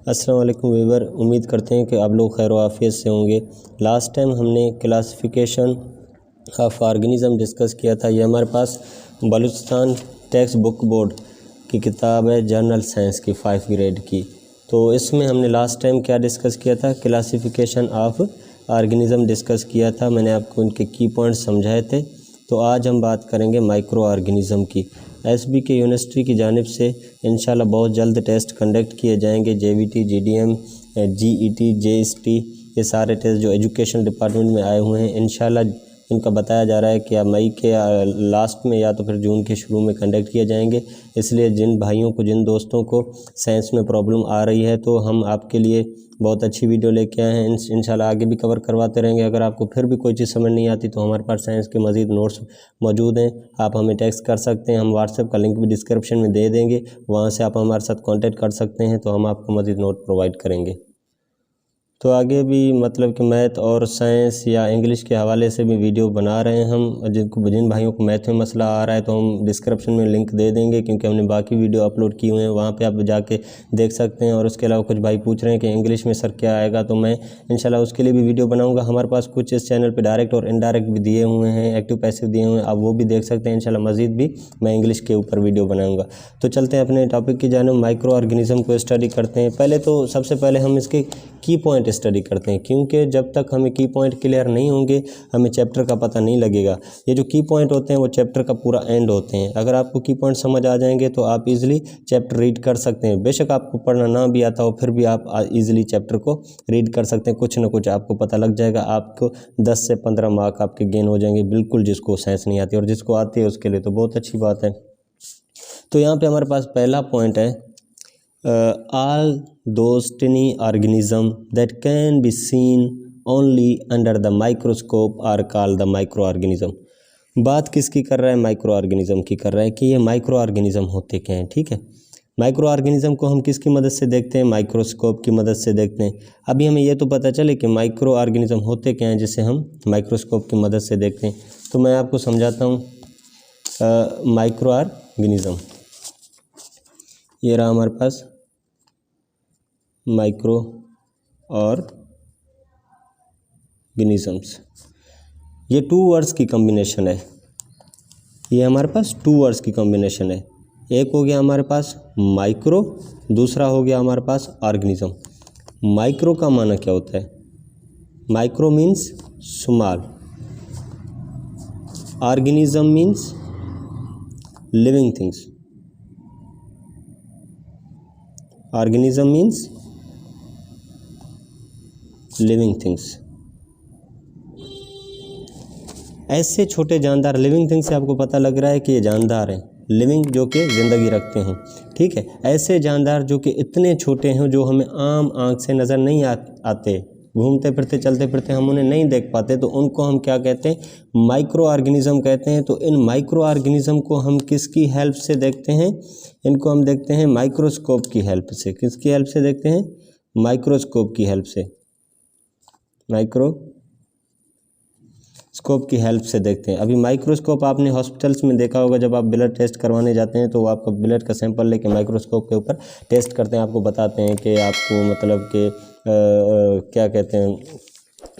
अस्सलाम वालेकुम वीवर, उम्मीद करते हैं कि आप लोग खैर आफियत से होंगे। लास्ट टाइम हमने क्लासिफिकेशन ऑफ ऑर्गेनिज़म डिस्कस किया था। ये हमारे पास बलूचिस्तान टेक्स्ट बुक बोर्ड की किताब है, जर्नल साइंस की 5 ग्रेड की। तो इसमें हमने लास्ट टाइम क्या डिस्कस किया था, क्लासिफिकेशन ऑफ ऑर्गेनिज़म डिस्कस किया था। मैंने आपको उनके की पॉइंट्स समझाए थे। तो आज हम बात करेंगे माइक्रो ऑर्गेनिज़म की। SBK यूनिवर्सिटी की जानिब से इंशाल्लाह बहुत जल्द टेस्ट कंडक्ट किए जाएंगे। JVT, GDM, GET, JST, ये सारे टेस्ट जो एजुकेशन डिपार्टमेंट में आए हुए हैं, इंशाल्लाह इनका बताया जा रहा है कि मई के लास्ट में या तो फिर जून के शुरू में कंडक्ट किए जाएंगे। इसलिए जिन भाइयों को, जिन दोस्तों को साइंस में प्रॉब्लम आ रही है, तो हम आपके लिए बहुत अच्छी वीडियो लेके आए हैं। इंशाल्लाह आगे भी कवर करवाते रहेंगे। अगर आपको फिर भी कोई चीज़ समझ नहीं आती तो हमारे पास साइंस के मज़ीद नोट्स मौजूद हैं, आप हमें टेक्स्ट कर सकते हैं। हम व्हाट्सएप का लिंक भी डिस्क्रिप्शन में दे देंगे, वहाँ से आप हमारे साथ कांटेक्ट कर सकते हैं, तो हम आपको मज़ीद नोट प्रोवाइड करेंगे। तो आगे भी मतलब कि मैथ और साइंस या इंग्लिश के हवाले से भी वीडियो बना रहे हैं हम। जिन भाइयों को मैथ में मसला आ रहा है तो हम डिस्क्रिप्शन में लिंक दे देंगे, क्योंकि हमने बाकी वीडियो अपलोड किए हुए हैं, वहाँ पे आप जाके देख सकते हैं। और उसके अलावा कुछ भाई पूछ रहे हैं कि इंग्लिश में सर क्या आएगा, तो मैं इंशाल्लाह उसके लिए भी वीडियो बनाऊँगा। हमारे पास कुछ इस चैनल पर डायरेक्ट और इनडायरेक्ट भी दिए हुए हैं, एक्टिव पैसिव दिए हुए हैं, आप वो भी देख सकते हैं। इंशाल्लाह मज़ीद भी मैं इंग्लिश के ऊपर वीडियो बनाऊँगा। तो चलते हैं अपने टॉपिक की जानिब, माइक्रो ऑर्गेनिज़म को स्टडी करते हैं। सबसे पहले हम इसके की पॉइंट स्टडी करते हैं, क्योंकि जब तक हमें की पॉइंट क्लियर नहीं होंगे हमें चैप्टर का पता नहीं लगेगा। ये जो की पॉइंट होते हैं वो चैप्टर का पूरा एंड होते हैं। अगर आपको की पॉइंट समझ आ जाएंगे तो आप इजीली चैप्टर रीड कर सकते हैं। बेशक आपको पढ़ना ना भी आता हो, फिर भी आप इजीली चैप्टर को रीड कर सकते हैं। कुछ ना कुछ आपको पता लग जाएगा। आपको 10 से 15 मार्क आपके गेन हो जाएंगे, बिल्कुल जिसको साइंस नहीं आती, और जिसको आती है उसके लिए तो बहुत अच्छी बात है। तो यहाँ पर हमारे पास पहला पॉइंट है, all those tiny organisms that can be seen only under the microscope are called the microorganism। बात किसकी कर रहा है? माइक्रो ऑर्गेनिज़म की कर रहा है कि ये माइक्रो ऑर्गेनिज़म होते क्या हैं। ठीक है, माइक्रो ऑर्गेनिज़म को हम किसकी मदद से देखते हैं? माइक्रोस्कोप की मदद से देखते हैं। अभी हमें ये तो पता चले कि माइक्रो ऑर्गेनिज़म होते क्या हैं, जिसे हम माइक्रोस्कोप की मदद से देखते हैं। तो मैं आपको समझाता हूँ। माइक्रो ऑर्गेनिज़म, ये रहा हमारे पास माइक्रो ऑर्गेनिज़म्स। ये 2 वर्ड्स की कॉम्बिनेशन है। ये हमारे पास 2 वर्ड्स की कॉम्बिनेशन है। एक हो गया हमारे पास माइक्रो, दूसरा हो गया हमारे पास ऑर्गेनिज़म। माइक्रो का माना क्या होता है? Micro means small, organism means living things. Organism means living things. ऐसे छोटे जानदार, लिविंग थिंग्स से आपको पता लग रहा है कि ये जानदार हैं, लिविंग जो कि ज़िंदगी रखते हैं। ठीक है, ऐसे जानदार जो कि इतने छोटे हैं, जो हमें आम आँख से नज़र नहीं आते, घूमते फिरते चलते फिरते हम उन्हें नहीं देख पाते, तो उनको हम क्या कहते हैं? माइक्रो ऑर्गेनिज़म कहते हैं। तो इन माइक्रो ऑर्गेनिज़म को हम किसकी हेल्प से देखते हैं? इनको हम देखते हैं माइक्रोस्कोप की हेल्प से। किसकी हेल्प से देखते हैं? माइक्रोस्कोप की हेल्प से। माइक्रोस्कोप की हेल्प से देखते हैं। अभी माइक्रोस्कोप आपने हॉस्पिटल्स में देखा होगा, जब आप ब्लड टेस्ट करवाने जाते हैं तो वो आपका ब्लड का सैंपल लेके माइक्रोस्कोप के ऊपर टेस्ट करते हैं, आपको बताते हैं कि आपको मतलब कि क्या कहते हैं,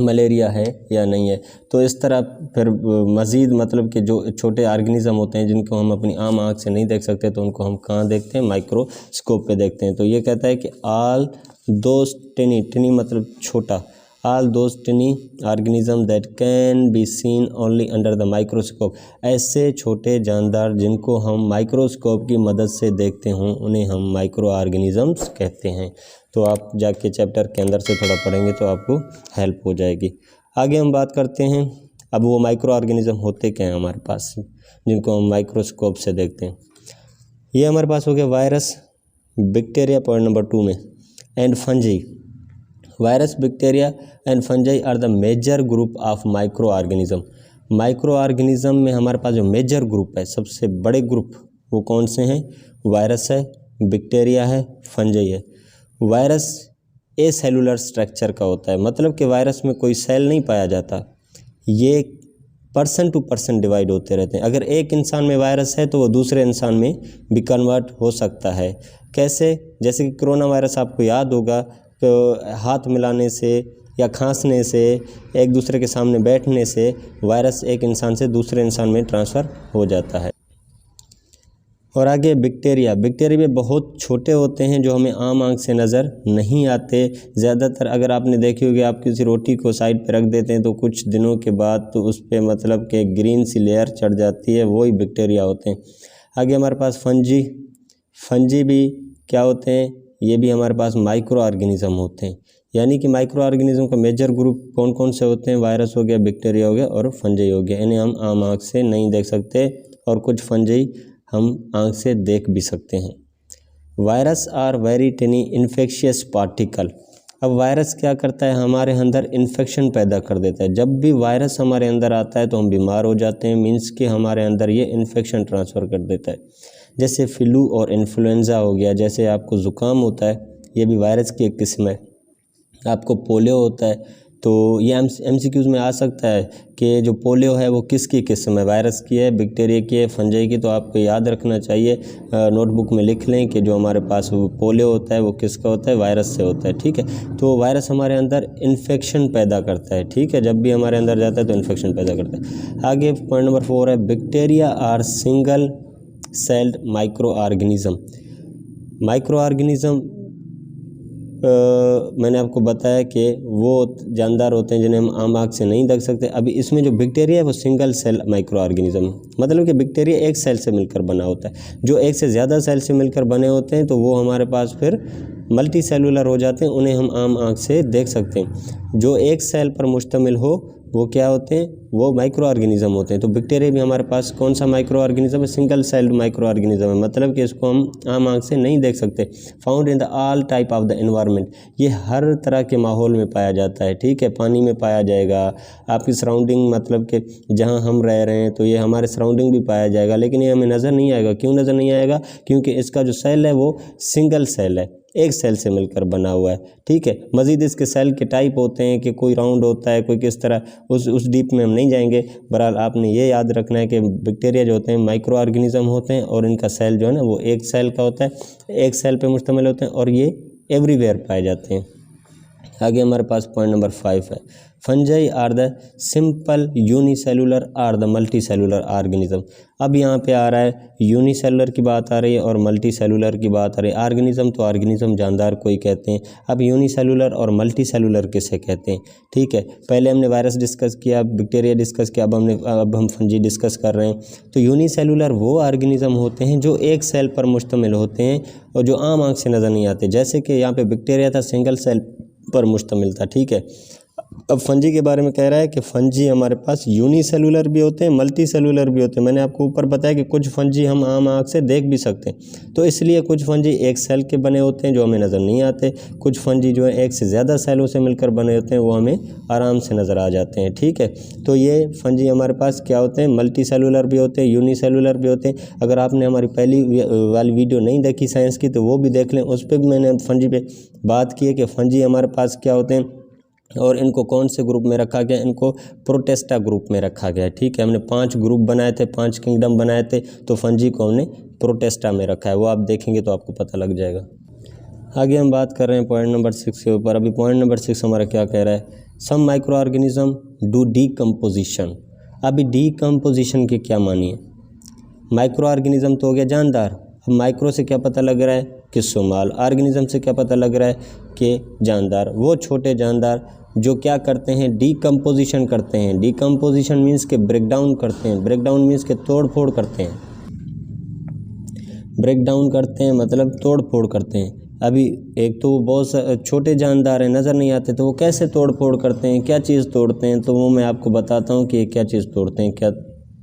मलेरिया है या नहीं है। तो इस तरह फिर मज़ीद मतलब कि जो छोटे ऑर्गेनिज़म होते हैं जिनको हम अपनी आम आँख से नहीं देख सकते, तो उनको हम कहाँ देखते हैं? माइक्रोस्कोप पे देखते हैं। तो ये कहता है कि ऑल दोज टिनी, टिनी मतलब छोटा, all those tiny organisms that can be seen only under the microscope। ऐसे छोटे जानदार जिनको हम माइक्रोस्कोप की मदद से देखते हों, उन्हें हम माइक्रो ऑर्गेनिज़म्स कहते हैं। तो आप जाके चैप्टर के अंदर से थोड़ा पढ़ेंगे तो आपको हेल्प हो जाएगी। आगे हम बात करते हैं, अब वो माइक्रो ऑर्गेनिज़म होते क्या हैं हमारे पास, जिनको हम माइक्रोस्कोप से देखते हैं। ये हमारे पास हो गया वायरस, बैक्टीरिया पॉइंट नंबर 2 में, and fungi. Virus, bacteria and fungi are the major group of microorganism. Microorganism में हमारे पास जो मेजर ग्रुप है, सबसे बड़े ग्रुप, वो कौन से हैं? वायरस है, बैक्टीरिया है, फंजाई है। वायरस ए सेलुलर स्ट्रक्चर का होता है, मतलब कि वायरस में कोई सेल नहीं पाया जाता, ये पर्सन टू पर्सन डिवाइड होते रहते हैं। अगर एक इंसान में वायरस है तो वो दूसरे इंसान में भी कन्वर्ट हो सकता है। कैसे? जैसे कि कोरोना वायरस आपको याद होगा, तो हाथ मिलाने से या खांसने से, एक दूसरे के सामने बैठने से वायरस एक इंसान से दूसरे इंसान में ट्रांसफ़र हो जाता है। और आगे बैक्टीरिया भी बहुत छोटे होते हैं जो हमें आम आंख से नज़र नहीं आते। ज़्यादातर अगर आपने देखी होगी, आप किसी रोटी को साइड पे रख देते हैं तो कुछ दिनों के बाद तो उस पर मतलब कि ग्रीन सी लेयर चढ़ जाती है, वही बैक्टीरिया होते हैं। आगे हमारे पास फंजी भी क्या होते हैं? ये भी हमारे पास माइक्रो ऑर्गेनिज़म होते हैं। यानी कि माइक्रो ऑर्गेनिज़म का मेजर ग्रुप कौन कौन से होते हैं? वायरस हो गया, बैक्टीरिया हो गया और फंजी हो गया। इन्हें हम आम आँख से नहीं देख सकते और कुछ फंजी हम आँख से देख भी सकते हैं। Virus are very tiny infectious particle. अब वायरस क्या करता है? हमारे अंदर इन्फेक्शन पैदा कर देता है। जब भी वायरस हमारे अंदर आता है तो हम बीमार हो जाते हैं, मीन्स कि हमारे अंदर ये इन्फेक्शन ट्रांसफ़र कर देता है। जैसे फ्लू और इन्फ्लुएंज़ा हो गया, जैसे आपको ज़ुकाम होता है, ये भी वायरस की एक किस्म है। आपको पोलियो होता है, तो ये MCQs में आ सकता है कि जो पोलियो है वो किसकी किस्म है? वायरस की है, बैक्टीरिया की है, फंजाई की? तो आपको याद रखना चाहिए, नोटबुक में लिख लें कि जो हमारे पास वो पोलियो होता है वो किसका होता है? वायरस से होता है। ठीक है, तो वायरस हमारे अंदर इन्फेक्शन पैदा करता है। ठीक है, जब भी हमारे अंदर जाता है तो इन्फेक्शन पैदा करता है। आगे पॉइंट नंबर 4 है, bacteria are single celled microorganism. Microorganism मैंने आपको बताया कि वो जानदार होते हैं जिन्हें हम आम आँख से नहीं देख सकते। अभी इसमें जो बैक्टीरिया है वो सिंगल सेल माइक्रो ऑर्गेनिज़म, मतलब कि बैक्टीरिया एक सेल से मिलकर बना होता है। जो एक से ज़्यादा सेल से मिलकर बने होते हैं तो वो हमारे पास फिर मल्टी सेलुलर हो जाते हैं, उन्हें हम आम आँख से देख सकते हैं। जो एक सेल पर मुश्तमिल हो वो क्या होते हैं? वो माइक्रो ऑर्गेनिज़म होते हैं। तो बैक्टीरिया भी हमारे पास कौन सा माइक्रो ऑर्गेनिज़म है? सिंगल सेल्ड माइक्रो ऑर्गेनिज़म है, मतलब कि इसको हम आम आँख से नहीं देख सकते। Found in the all type of the environment, ये हर तरह के माहौल में पाया जाता है। ठीक है, पानी में पाया जाएगा, आपकी सराउंडिंग, मतलब कि जहाँ हम रह रहे हैं तो ये हमारे सराउंडिंग भी पाया जाएगा, लेकिन ये हमें नज़र नहीं आएगा। क्यों नज़र नहीं आएगा? क्योंकि इसका जो सेल है वो सिंगल सेल है, एक सेल से मिलकर बना हुआ है। ठीक है, मज़ीद इसके सेल के टाइप होते हैं कि कोई राउंड होता है, कोई किस तरह, उस डीप में हम नहीं जाएंगे। बहरहाल आपने ये याद रखना है कि बैक्टीरिया जो होते हैं माइक्रो ऑर्गेनिज़म होते हैं और इनका सेल जो है ना वो एक सेल का होता है, एक सेल पे मुश्तमिल होते हैं और ये एवरीवेयर पाए जाते हैं। आगे हमारे पास पॉइंट नंबर 5 है, fungi are the simple unicellular or the multicellular organism. अब यहाँ पे आ रहा है यूनिसेलुलर की बात आ रही है और मल्टी सेलुलर की बात आ रही है। ऑर्गेनिज़म तो ऑर्गेनिज़म जानदार कोई कहते हैं, अब यूनिसेलुलर और मल्टी सेलुलर किसे कहते हैं? ठीक है, पहले हमने वायरस डिस्कस किया, बैक्टीरिया डिस्कस किया, अब हम फंजी डिस्कस कर रहे हैं। तो यूनिसेलुलर वो ऑर्गेनिज़म होते हैं जो एक सेल पर मुश्तमिल होते हैं और जो आम आँख से नज़र नहीं आते। जैसे कि यहाँ पे बैक्टीरिया था, सिंगल सेल पर मुश्तमिल था। ठीक है, अब फंजी के बारे में कह रहा है कि फंजी हमारे पास यूनिसेलुलर भी होते हैं, मल्टी सेलुलर भी होते हैं। मैंने आपको ऊपर बताया कि कुछ फंजी हम आम आँख से देख भी सकते हैं, तो इसलिए कुछ फंजी एक सेल के बने होते हैं जो हमें नज़र नहीं आते, कुछ फंजी जो है एक से ज़्यादा सेलों से मिलकर बने होते हैं, वो हमें आराम से नज़र आ जाते हैं। ठीक है, तो ये फंजी हमारे पास क्या होते हैं? मल्टी सेलुलर भी होते हैं, यूनिसेलुलर भी होते हैं। अगर आपने हमारी पहली वाली वीडियो नहीं देखी साइंस की तो वो भी देख लें, उस पर भी मैंने फंजी पे बात की है कि फंजी हमारे पास क्या होते हैं और इनको कौन से ग्रुप में रखा गया? इनको प्रोटेस्टा ग्रुप में रखा गया है। ठीक है, हमने 5 ग्रुप बनाए थे, 5 किंगडम बनाए थे, तो फंजी को हमने प्रोटेस्टा में रखा है, वो आप देखेंगे तो आपको पता लग जाएगा। आगे हम बात कर रहे हैं पॉइंट नंबर 6 के ऊपर। अभी पॉइंट नंबर 6 हमारा क्या कह रहा है? Some microorganism do decomposition. अभी डीकम्पोजिशन के क्या मानी है? माइक्रो ऑर्गेनिज्म तो हो गया जानदार, अब माइक्रो से क्या पता लग रहा है? कि शुमाल। ऑर्गेनिज्म से क्या पता लग रहा है? कि जानदार, वो छोटे जानदार जो क्या करते हैं? डीकम्पोजिशन करते हैं। डीकम्पोजिशन मीन्स के ब्रेक डाउन करते हैं, ब्रेक डाउन मीन्स के तोड़ फोड़ करते हैं, ब्रेक डाउन करते हैं मतलब तोड़ फोड़ करते हैं। अभी एक तो बहुत छोटे जानदार हैं, नज़र नहीं आते, तो वो कैसे तोड़ फोड़ करते हैं, क्या चीज़ तोड़ते हैं? तो वो मैं आपको बताता हूँ कि क्या चीज़ तोड़ते हैं, क्या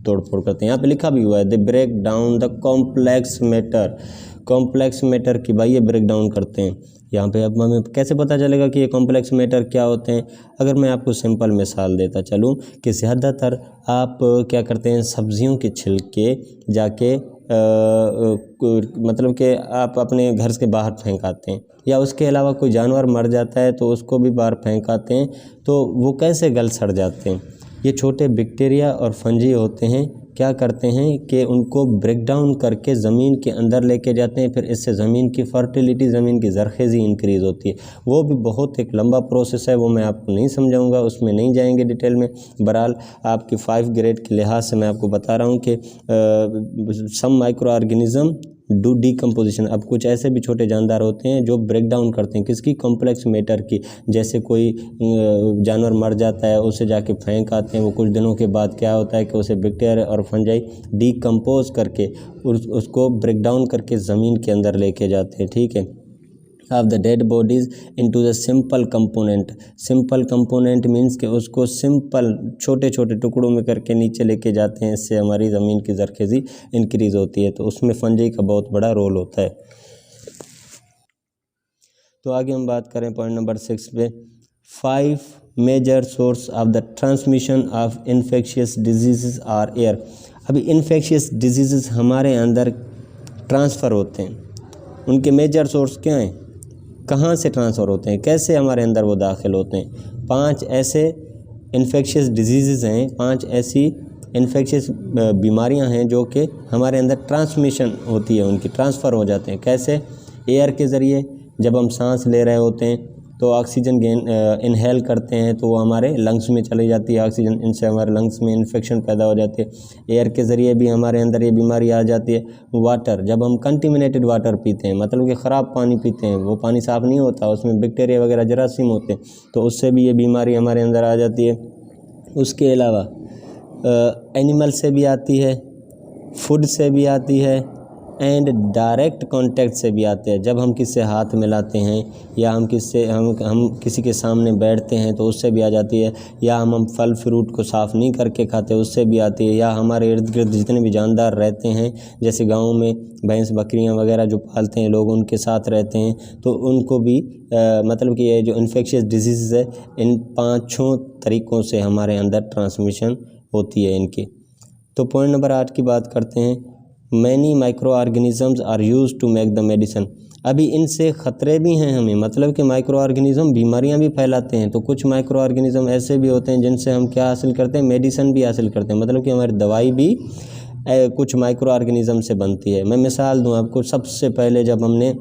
तोड़ फोड़ करते हैं। यहाँ पे लिखा भी हुआ है, they break down the complex matter. Complex matter की भाई ये ब्रेक डाउन करते हैं। यहाँ पे अब हमें कैसे पता चलेगा कि ये कॉम्प्लेक्स मैटर क्या होते हैं? अगर मैं आपको सिंपल मिसाल देता चलूँ कि ज़्यादातर आप क्या करते हैं, सब्जियों के छिलके जाके मतलब कि आप अपने घर के बाहर फेंक आते हैं, या उसके अलावा कोई जानवर मर जाता है तो उसको भी बाहर फेंक आते हैं, तो वो कैसे गल सड़ जाते हैं? ये छोटे बैक्टीरिया और फंजी होते हैं क्या करते हैं कि उनको ब्रेक डाउन करके ज़मीन के अंदर लेके जाते हैं, फिर इससे ज़मीन की फर्टिलिटी, ज़मीन की ज़रख़ेज़ी इंक्रीज़ होती है। वो भी बहुत एक लंबा प्रोसेस है, वो मैं आपको नहीं समझाऊंगा, उसमें नहीं जाएंगे डिटेल में। बहरहाल आपकी 5 ग्रेड के लिहाज से मैं आपको बता रहा हूँ कि some microorganism do decomposition. अब कुछ ऐसे भी छोटे जानदार होते हैं जो ब्रेक डाउन करते हैं, किसकी, कॉम्प्लेक्स मैटर की। जैसे कोई जानवर मर जाता है, उसे जाके फेंक आते हैं, वो कुछ दिनों के बाद क्या होता है कि उसे बैक्टीरिया और फंजाई डीकम्पोज करके उसको ब्रेक डाउन करके ज़मीन के अंदर लेके जाते हैं, ठीक है। Of the dead bodies into the simple component. Simple component means कि उसको सिंपल छोटे छोटे टुकड़ों में करके नीचे लेके जाते हैं, इससे हमारी ज़मीन की ज़रख़ेज़ी इंक्रीज़ होती है। तो उसमें फंजाई का बहुत बड़ा रोल होता है। तो आगे हम बात करें पॉइंट नंबर 6 पे, 5 major source of the transmission of infectious disease are air. अभी इन्फेक्शियस डिजीज़ हमारे अंदर ट्रांसफ़र होते हैं, उनके मेजर सोर्स क्या हैं, कहाँ से ट्रांसफ़र होते हैं, कैसे हमारे अंदर वो दाखिल होते हैं। 5 ऐसे इन्फेक्शियस डिजीज़ हैं, 5 ऐसी इन्फेक्शियस बीमारियां हैं जो कि हमारे अंदर ट्रांसमिशन होती है, उनकी ट्रांसफ़र हो जाते हैं। कैसे, एयर के ज़रिए, जब हम सांस ले रहे होते हैं तो ऑक्सीजन इनहेल करते हैं तो वो हमारे लंग्स में चली जाती है ऑक्सीजन, इनसे हमारे लंग्स में इन्फेक्शन पैदा हो जाती है। एयर के ज़रिए भी हमारे अंदर ये बीमारी आ जाती है। वाटर, जब हम कंटिमिनेटेड वाटर पीते हैं, मतलब कि ख़राब पानी पीते हैं, वो पानी साफ़ नहीं होता, उसमें बैक्टीरिया वगैरह जरासीम होते हैं, तो उससे भी ये बीमारी हमारे अंदर आ जाती है। उसके अलावा एनिमल से भी आती है, फूड से भी आती है, एंड डायरेक्ट कांटेक्ट से भी आते हैं। जब हम किससे हाथ मिलाते हैं या हम किसी के सामने बैठते हैं तो उससे भी आ जाती है, या हम फल फ्रूट को साफ़ नहीं करके खाते उससे भी आती है, या हमारे इर्द गिर्द जितने भी जानदार रहते हैं, जैसे गाँव में भैंस बकरियां वगैरह जो पालते हैं लोग, उनके साथ रहते हैं तो उनको भी मतलब कि ये जो इन्फेक्शियस डिजीज़ है, इन 5 तरीक़ों से हमारे अंदर ट्रांसमिशन होती है इनकी। तो पॉइंट नंबर 8 की बात करते हैं, many microorganisms are use to make the medicine. अभी इनसे ख़तरे भी हैं हमें, मतलब कि माइक्रो ऑर्गेनिज़म बीमारियां भी फैलाते हैं। तो कुछ माइक्रो ऑर्गेनिज़म ऐसे भी होते हैं जिनसे हम क्या हासिल करते हैं, मेडिसन भी हासिल करते हैं, मतलब कि हमारी दवाई भी कुछ माइक्रो ऑर्गेनिज़म से बनती है। मैं मिसाल दूं आपको, सबसे पहले जब हमने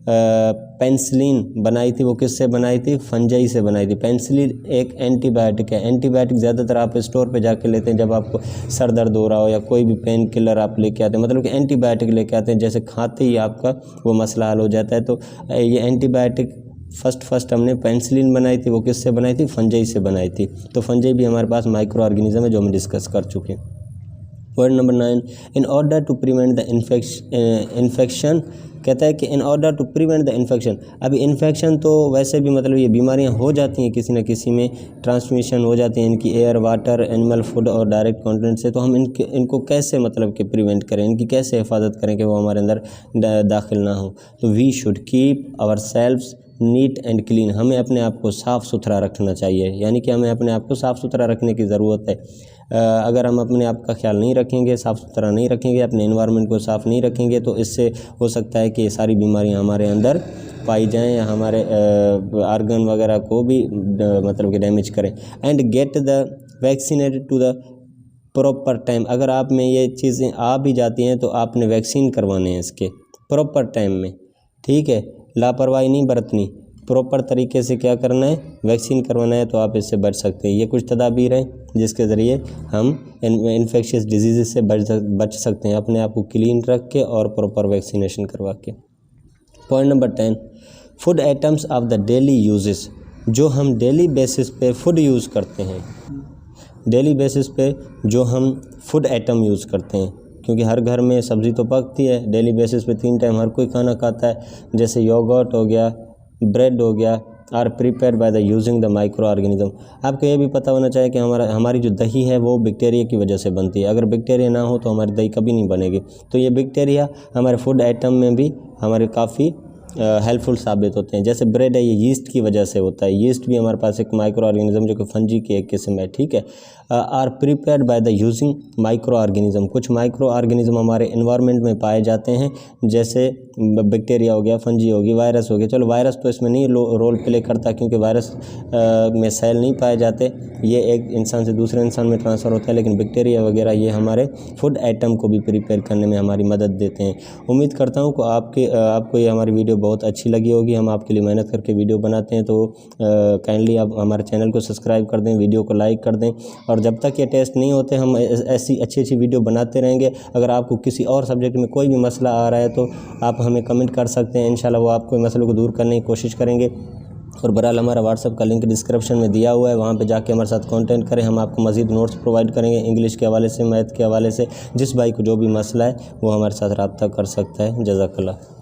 पेनिसिलिन बनाई थी, वो किससे बनाई थी, फंजाई से बनाई थी। पेनिसिलिन एक एंटीबायोटिक है। एंटीबायोटिक ज़्यादातर आप स्टोर पे जाके लेते हैं जब आपको सर दर्द हो रहा हो, या कोई भी पेन किलर आप लेके आते हैं, मतलब कि एंटीबायोटिक लेके आते हैं, जैसे खाते ही आपका वो मसला हल हो जाता है। तो ये एंटीबायोटिक फर्स्ट हमने पेनिसिलिन बनाई थी, वो किससे बनाई थी, फंजाई से बनाई थी। तो फंजाई भी हमारे पास माइक्रो ऑर्गेनिज़म है जो हम डिस्कस कर चुके हैं। Point number 9, in order to prevent the infection, कहता है कि in order to prevent the infection. अभी इन्फेक्शन तो वैसे भी मतलब ये बीमारियां हो जाती हैं, किसी न किसी में ट्रांसमिशन हो जाती हैं इनकी, एयर, वाटर, एनिमल फूड और डायरेक्ट कंटेंट से। तो हम इनको कैसे मतलब कि प्रिवेंट करें, इनकी कैसे हिफाजत करें कि वो हमारे अंदर दाखिल ना हो। तो we should keep ourselves neat and clean. हमें अपने आप को साफ़ सुथरा रखना चाहिए, यानी कि हमें अपने आप को साफ़ सुथरा रखने की ज़रूरत है। अगर हम अपने आप का ख्याल नहीं रखेंगे, साफ़ सुथरा नहीं रखेंगे, अपने एनवायरनमेंट को साफ़ नहीं रखेंगे, तो इससे हो सकता है कि ये सारी बीमारियां हमारे अंदर पाई जाएं या हमारे आर्गन वगैरह को भी मतलब कि डैमेज करें। And get the vaccinated to the proper time. अगर आप में ये चीज़ें आ भी जाती हैं तो आपने वैक्सीन करवाने हैं इसके प्रॉपर टाइम में, ठीक है, लापरवाही नहीं बरतनी, प्रॉपर तरीके से क्या करना है, वैक्सीन करवाना है, तो आप इससे बच सकते हैं। ये कुछ तदाबीर हैं जिसके ज़रिए हम इन्फेक्शियस डिजीज़ से बच सकते हैं, अपने आप को क्लीन रख के और प्रॉपर वैक्सीनेशन करवा के। Point number 10, food items of the daily uses. जो हम डेली बेसिस पे फूड यूज़ करते हैं, डेली बेसिस पे जो हम फूड आइटम यूज़ करते हैं, क्योंकि हर घर में सब्ज़ी तो पकती है, डेली बेसिस पे 3 टाइम हर कोई खाना खाता है, जैसे योगर्ट हो गया, ब्रेड हो गया, are prepared by the using the microorganism. आपको ये भी पता होना चाहिए कि हमारी जो दही है वो बैक्टीरिया की वजह से बनती है। अगर बैक्टीरिया ना हो तो हमारी दही कभी नहीं बनेगी। तो ये बैक्टीरिया हमारे फूड आइटम में भी हमारे काफ़ी हेल्पफुल साबित होते हैं। जैसे ब्रेड है, ये यीस्ट की वजह से होता है। यीस्ट भी हमारे पास एक माइक्रो ऑर्गेनिज्म जो कि फंजी की एक किस्म है, ठीक है। Are prepared by the using microorganism. कुछ माइक्रो ऑर्गेनिज्म हमारे इन्वायरमेंट में पाए जाते हैं, जैसे बैक्टीरिया हो गया, फंजी होगी, वायरस हो गया। चलो वायरस तो इसमें नहीं रोल प्ले करता, क्योंकि वायरस में सेल नहीं पाए जाते, ये एक इंसान से दूसरे इंसान में ट्रांसफ़र होता है। लेकिन बैक्टीरिया वगैरह ये हमारे फूड आइटम को भी प्रिपेयर करने में हमारी मदद देते हैं। उम्मीद करता हूँ कि आपको ये हमारी वीडियो बहुत अच्छी लगी होगी। हम आपके लिए मेहनत करके वीडियो बनाते हैं, तो काइंडली आप हमारे चैनल को सब्सक्राइब कर दें, वीडियो को लाइक कर दें। और जब तक ये टेस्ट नहीं होते हम ऐसी अच्छी वीडियो बनाते रहेंगे। अगर आपको किसी और सब्जेक्ट में कोई भी मसला आ रहा है तो आप हमें कमेंट कर सकते हैं, इंशाल्लाह वो आपको मसलों को दूर करने की कोशिश करेंगे। और बहरहाल हमारा व्हाट्सएप का लिंक डिस्क्रिप्शन में दिया हुआ है, वहाँ पे जाके हमारे साथ कांटेक्ट करें। हम आपको मज़ीद नोट्स प्रोवाइड करेंगे इंग्लिश के हवाले से, मैथ के हवाले से। जिस भाई को जो भी मसला है वो हमारे साथ रब्ता कर सकता है। जज़ाकल्लाह।